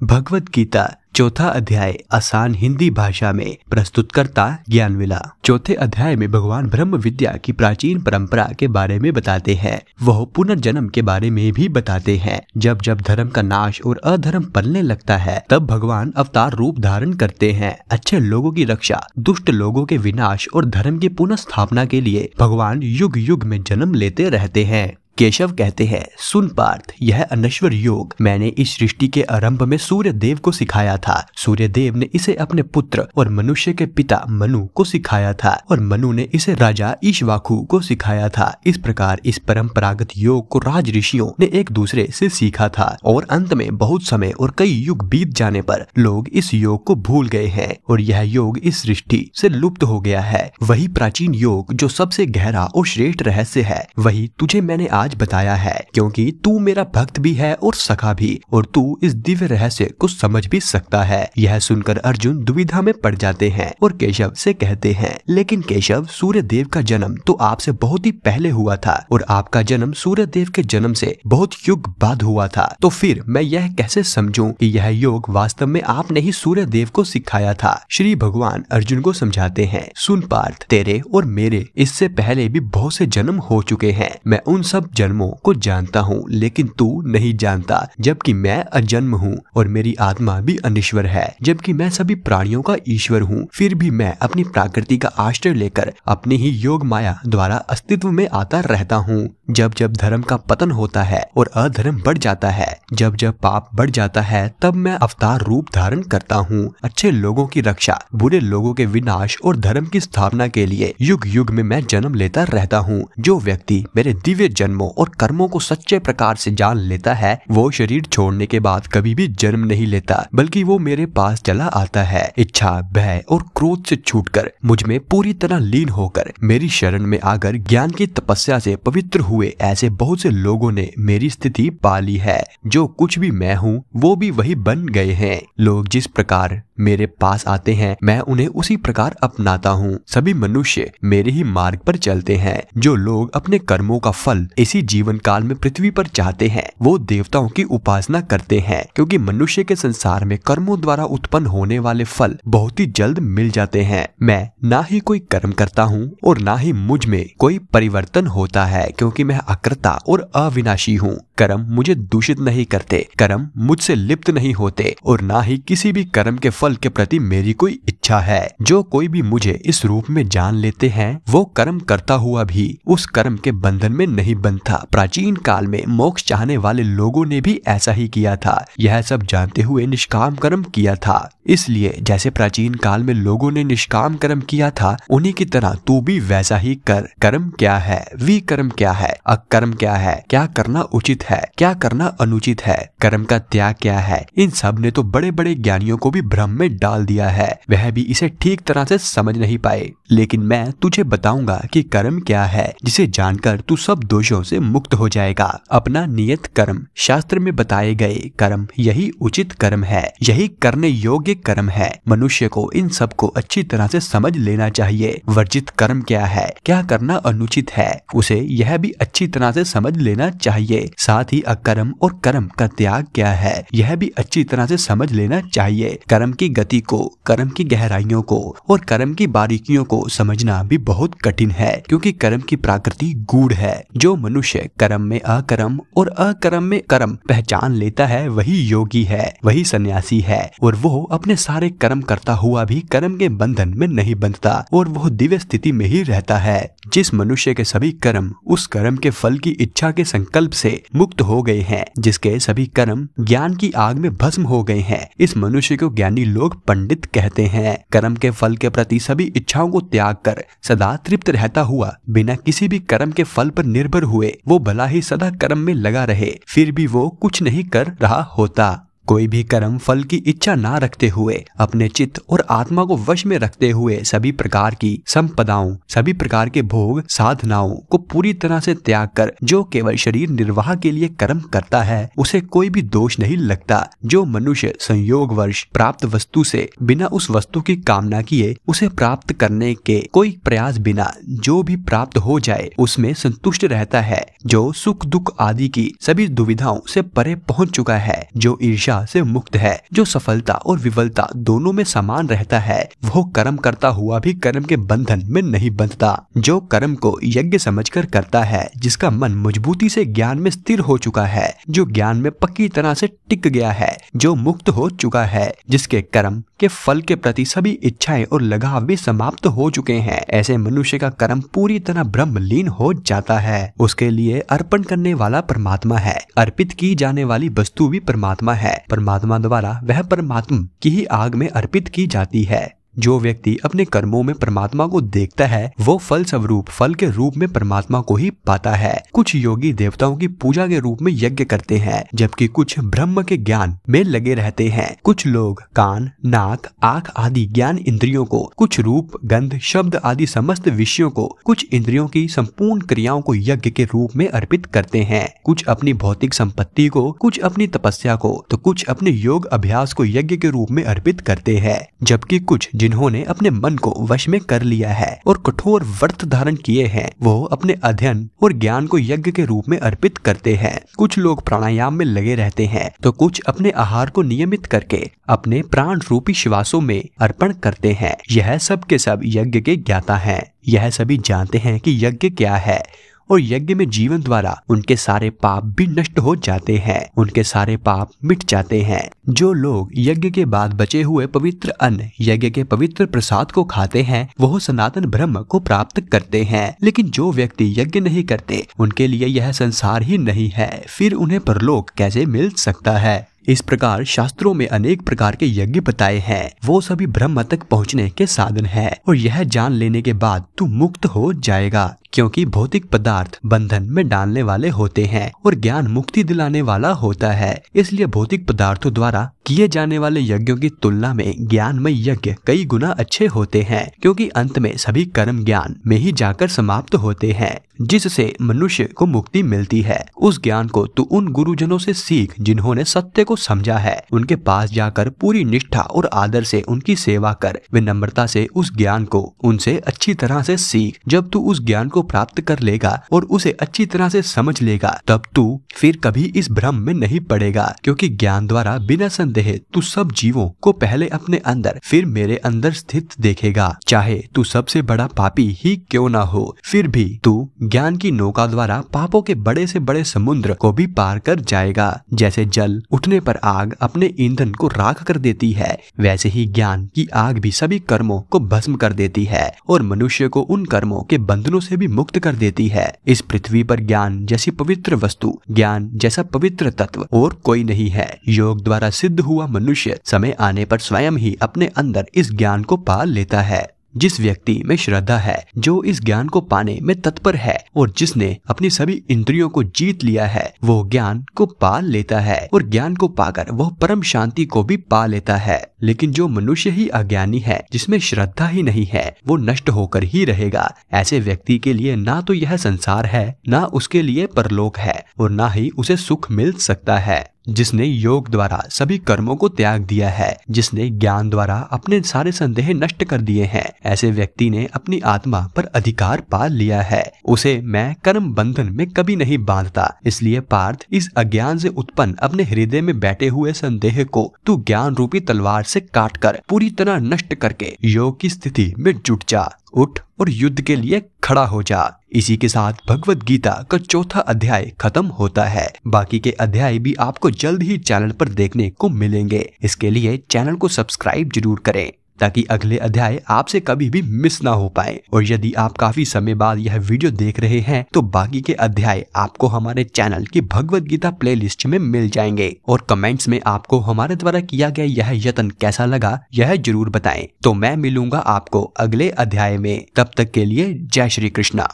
भगवत गीता चौथा अध्याय आसान हिंदी भाषा में प्रस्तुतकर्ता ज्ञानविला। चौथे अध्याय में भगवान ब्रह्म विद्या की प्राचीन परंपरा के बारे में बताते हैं। वह पुनर्जन्म के बारे में भी बताते हैं। जब जब धर्म का नाश और अधर्म पलने लगता है तब भगवान अवतार रूप धारण करते हैं। अच्छे लोगों की रक्षा, दुष्ट लोगों के विनाश और धर्म की पुनः स्थापना के लिए भगवान युग युग में जन्म लेते रहते हैं। केशव कहते हैं, सुन पार्थ, यह अनश्वर योग मैंने इस सृष्टि के आरंभ में सूर्य देव को सिखाया था। सूर्य देव ने इसे अपने पुत्र और मनुष्य के पिता मनु को सिखाया था और मनु ने इसे राजा ईक्ष्वाकु को सिखाया था। इस प्रकार इस परंपरागत योग को राज ऋषियों ने एक दूसरे से सीखा था और अंत में बहुत समय और कई युग बीत जाने पर लोग इस योग को भूल गए हैं और यह योग इस सृष्टि से लुप्त हो गया है। वही प्राचीन योग जो सबसे गहरा और श्रेष्ठ रहस्य है, वही तुझे मैंने आज बताया है, क्योंकि तू मेरा भक्त भी है और सखा भी, और तू इस दिव्य रहस्य को समझ भी सकता है। यह सुनकर अर्जुन दुविधा में पड़ जाते हैं और केशव से कहते हैं, लेकिन केशव, सूर्य देव का जन्म तो आपसे बहुत ही पहले हुआ था और आपका जन्म सूर्य देव के जन्म से बहुत युग बाद हुआ था। तो फिर मैं यह कैसे समझूं कि यह योग वास्तव में आपने ही सूर्य देव को सिखाया था। श्री भगवान अर्जुन को समझाते हैं, सुन पार्थ, तेरे और मेरे इससे पहले भी बहुत से जन्म हो चुके हैं। मैं उन सब जन्मों को जानता हूँ, लेकिन तू नहीं जानता, जबकि मैं अजन्म हूँ और मेरी आत्मा भी अनिश्वर है, जबकि मैं सभी प्राणियों का ईश्वर हूँ। फिर भी मैं अपनी प्रकृति का आश्रय लेकर अपनी ही योग माया द्वारा अस्तित्व में आता रहता हूँ। जब जब धर्म का पतन होता है और अधर्म बढ़ जाता है, जब जब पाप बढ़ जाता है, तब मैं अवतार रूप धारण करता हूँ। अच्छे लोगों की रक्षा, बुरे लोगों के विनाश और धर्म की स्थापना के लिए युग युग में मैं जन्म लेता रहता हूँ। जो व्यक्ति मेरे दिव्य जन्मों और कर्मों को सच्चे प्रकार से जान लेता है, वो शरीर छोड़ने के बाद कभी भी जन्म नहीं लेता, बल्कि वो मेरे पास चला आता है। इच्छा, भय और क्रोध से छूटकर मुझ में पूरी तरह लीन होकर मेरी शरण में आकर ज्ञान की तपस्या से पवित्र हुए ऐसे बहुत से लोगों ने मेरी स्थिति पा ली है। जो कुछ भी मैं हूँ वो भी वही बन गए हैं। लोग जिस प्रकार मेरे पास आते हैं, मैं उन्हें उसी प्रकार अपनाता हूँ। सभी मनुष्य मेरे ही मार्ग पर चलते हैं। जो लोग अपने कर्मों का फल इसी जीवन काल में पृथ्वी पर चाहते हैं, वो देवताओं की उपासना करते हैं, क्योंकि मनुष्य के संसार में कर्मों द्वारा उत्पन्न होने वाले फल बहुत ही जल्द मिल जाते हैं। मैं ना ही कोई कर्म करता हूँ और ना ही मुझ में कोई परिवर्तन होता है, क्योंकि मैं अकर्ता और अविनाशी हूँ। कर्म मुझे दूषित नहीं करते, कर्म मुझसे लिप्त नहीं होते और ना ही किसी भी कर्म के फल के प्रति मेरी कोई इच्छा है। जो कोई भी मुझे इस रूप में जान लेते हैं, वो कर्म करता हुआ भी उस कर्म के बंधन में नहीं बंधता। प्राचीन काल में मोक्ष चाहने वाले लोगों ने भी ऐसा ही किया था। यह सब जानते हुए निष्काम कर्म किया था। इसलिए जैसे प्राचीन काल में लोगों ने निष्काम कर्म किया था, उन्हीं की तरह तू भी वैसा ही कर। कर्म क्या है, विकर्म क्या है, अकर्म क्या है, क्या करना उचित है, क्या करना अनुचित है, कर्म का त्याग क्या है, इन सब ने तो बड़े बड़े ज्ञानियों को भी भ्रम में डाल दिया है। वह भी इसे ठीक तरह से समझ नहीं पाए। लेकिन मैं तुझे बताऊंगा कि कर्म क्या है, जिसे जानकर तू सब दोषों से मुक्त हो जाएगा। अपना नियत कर्म, शास्त्र में बताए गए कर्म, यही उचित कर्म है, यही करने योग्य कर्म है। मनुष्य को इन सब को अच्छी तरह से समझ लेना चाहिए। वर्जित कर्म क्या है, क्या करना अनुचित है, उसे यह भी अच्छी तरह से समझ लेना चाहिए। साथ ही अकर्म और कर्म का त्याग क्या है, यह भी अच्छी तरह से समझ लेना चाहिए। कर्म की गति को, कर्म की गहराइयों को और कर्म की बारीकियों को समझना भी बहुत कठिन है, क्योंकि कर्म की प्रकृति गूढ़ है। जो मनुष्य कर्म में अकर्म और अकर्म में कर्म पहचान लेता है, वही योगी है, वही सन्यासी है, और वो अपने सारे कर्म करता हुआ भी कर्म के बंधन में नहीं बंधता और वह दिव्य स्थिति में ही रहता है। जिस मनुष्य के सभी कर्म उस कर्म के फल की इच्छा के संकल्प से मुक्त हो गए हैं, जिसके सभी कर्म ज्ञान की आग में भस्म हो गए हैं, इस मनुष्य को ज्ञानी लोग पंडित कहते हैं। कर्म के फल के प्रति सभी इच्छाओं को त्याग कर सदा तृप्त रहता हुआ, बिना किसी भी कर्म के फल पर निर्भर हुए, वो भला ही सदा कर्म में लगा रहे, फिर भी वो कुछ नहीं कर रहा होता। कोई भी कर्म फल की इच्छा ना रखते हुए, अपने चित्त और आत्मा को वश में रखते हुए सभी प्रकार की संपदाओं, सभी प्रकार के भोग साधनाओं को पूरी तरह से त्याग कर जो केवल शरीर निर्वाह के लिए कर्म करता है, उसे कोई भी दोष नहीं लगता। जो मनुष्य संयोगवश प्राप्त वस्तु से बिना उस वस्तु की कामना किए उसे प्राप्त करने के कोई प्रयास बिना जो भी प्राप्त हो जाए उसमें संतुष्ट रहता है, जो सुख दुख आदि की सभी दुविधाओं से परे पहुंच चुका है, जो ईर्ष्या ईर्ष्या से मुक्त है, जो सफलता और विफलता दोनों में समान रहता है, वो कर्म करता हुआ भी कर्म के बंधन में नहीं बंधता, जो कर्म को यज्ञ समझकर करता है, जिसका मन मजबूती से ज्ञान में स्थिर हो चुका है, जो ज्ञान में पक्की तरह से टिक गया है, जो मुक्त हो चुका है, जिसके कर्म के फल के प्रति सभी इच्छाएं और लगाव भी समाप्त हो चुके हैं, ऐसे मनुष्य का कर्म पूरी तरह ब्रह्मलीन हो जाता है। उसके लिए अर्पण करने वाला परमात्मा है, अर्पित की जाने वाली वस्तु भी परमात्मा है, परमात्मा द्वारा वह परमात्मा की ही आग में अर्पित की जाती है। जो व्यक्ति अपने कर्मों में परमात्मा को देखता है, वो फल स्वरूप फल के रूप में परमात्मा को ही पाता है। कुछ योगी देवताओं की पूजा के रूप में यज्ञ करते हैं, जबकि कुछ ब्रह्म के ज्ञान में लगे रहते हैं। कुछ लोग कान, नाक, आँख आदि ज्ञान इंद्रियों को, कुछ रूप, गंध, शब्द आदि समस्त विषयों को, कुछ इंद्रियों की संपूर्ण क्रियाओं को यज्ञ के रूप में अर्पित करते हैं। कुछ अपनी भौतिक संपत्ति को, कुछ अपनी तपस्या को, तो कुछ अपने योग अभ्यास को यज्ञ के रूप में अर्पित करते हैं। जबकि कुछ जिन्होंने अपने मन को वश में कर लिया है और कठोर व्रत धारण किए हैं, वो अपने अध्ययन और ज्ञान को यज्ञ के रूप में अर्पित करते हैं। कुछ लोग प्राणायाम में लगे रहते हैं, तो कुछ अपने आहार को नियमित करके अपने प्राण रूपी श्वासों में अर्पण करते हैं। यह सब के सब यज्ञ के ज्ञाता हैं। यह सभी जानते हैं कि यज्ञ क्या है, और यज्ञ में जीवन द्वारा उनके सारे पाप भी नष्ट हो जाते हैं, उनके सारे पाप मिट जाते हैं। जो लोग यज्ञ के बाद बचे हुए पवित्र अन्न, यज्ञ के पवित्र प्रसाद को खाते हैं, वह सनातन ब्रह्म को प्राप्त करते हैं। लेकिन जो व्यक्ति यज्ञ नहीं करते, उनके लिए यह संसार ही नहीं है, फिर उन्हें परलोक कैसे मिल सकता है। इस प्रकार शास्त्रों में अनेक प्रकार के यज्ञ बताए हैं, वो सभी ब्रह्म तक पहुँचने के साधन है, और यह जान लेने के बाद तू मुक्त हो जाएगा, क्योंकि भौतिक पदार्थ बंधन में डालने वाले होते हैं और ज्ञान मुक्ति दिलाने वाला होता है। इसलिए भौतिक पदार्थों द्वारा किए जाने वाले यज्ञों की तुलना में ज्ञानमय यज्ञ कई गुना अच्छे होते हैं, क्योंकि अंत में सभी कर्म ज्ञान में ही जाकर समाप्त होते हैं, जिससे मनुष्य को मुक्ति मिलती है। उस ज्ञान को तू उन गुरुजनों से सीख जिन्होंने सत्य को समझा है। उनके पास जाकर पूरी निष्ठा और आदर से उनकी सेवा कर, विनम्रता से उस ज्ञान को उनसे अच्छी तरह से सीख। जब तू उस ज्ञान को प्राप्त कर लेगा और उसे अच्छी तरह से समझ लेगा, तब तू फिर कभी इस भ्रम में नहीं पड़ेगा, क्योंकि ज्ञान द्वारा बिना संदेह तू सब जीवों को पहले अपने अंदर फिर मेरे अंदर स्थित देखेगा। चाहे तू सबसे बड़ा पापी ही क्यों ना हो, फिर भी तू ज्ञान की नौका द्वारा पापों के बड़े से बड़े समुद्र को भी पार कर जाएगा। जैसे जल उठने पर आग अपने ईंधन को राख कर देती है, वैसे ही ज्ञान की आग भी सभी कर्मों को भस्म कर देती है और मनुष्य को उन कर्मों के बंधनों से भी मुक्त कर देती है। इस पृथ्वी पर ज्ञान जैसी पवित्र वस्तु, ज्ञान जैसा पवित्र तत्व और कोई नहीं है। योग द्वारा सिद्ध हुआ मनुष्य समय आने पर स्वयं ही अपने अंदर इस ज्ञान को पा लेता है। जिस व्यक्ति में श्रद्धा है, जो इस ज्ञान को पाने में तत्पर है और जिसने अपनी सभी इंद्रियों को जीत लिया है, वो ज्ञान को पा लेता है और ज्ञान को पाकर वह परम शांति को भी पा लेता है। लेकिन जो मनुष्य ही अज्ञानी है, जिसमें श्रद्धा ही नहीं है, वो नष्ट होकर ही रहेगा। ऐसे व्यक्ति के लिए ना तो यह संसार है, ना उसके लिए परलोक है, और ना ही उसे सुख मिल सकता है। जिसने योग द्वारा सभी कर्मों को त्याग दिया है, जिसने ज्ञान द्वारा अपने सारे संदेह नष्ट कर दिए हैं, ऐसे व्यक्ति ने अपनी आत्मा पर अधिकार पा लिया है। उसे मैं कर्म बंधन में कभी नहीं बांधता। इसलिए पार्थ, इस अज्ञान से उत्पन्न अपने हृदय में बैठे हुए संदेह को तू ज्ञान रूपी तलवार से काट कर पूरी तरह नष्ट करके योग की स्थिति में जुट जा। उठ और युद्ध के लिए खड़ा हो जा। इसी के साथ भगवत गीता का चौथा अध्याय खत्म होता है। बाकी के अध्याय भी आपको जल्द ही चैनल पर देखने को मिलेंगे। इसके लिए चैनल को सब्सक्राइब जरूर करें, ताकि अगले अध्याय आपसे कभी भी मिस ना हो पाए। और यदि आप काफी समय बाद यह वीडियो देख रहे हैं, तो बाकी के अध्याय आपको हमारे चैनल की भगवत गीता प्लेलिस्ट में मिल जाएंगे। और कमेंट्स में आपको हमारे द्वारा किया गया यह यत्न कैसा लगा, यह जरूर बताएं। तो मैं मिलूंगा आपको अगले अध्याय में। तब तक के लिए जय श्री कृष्णा।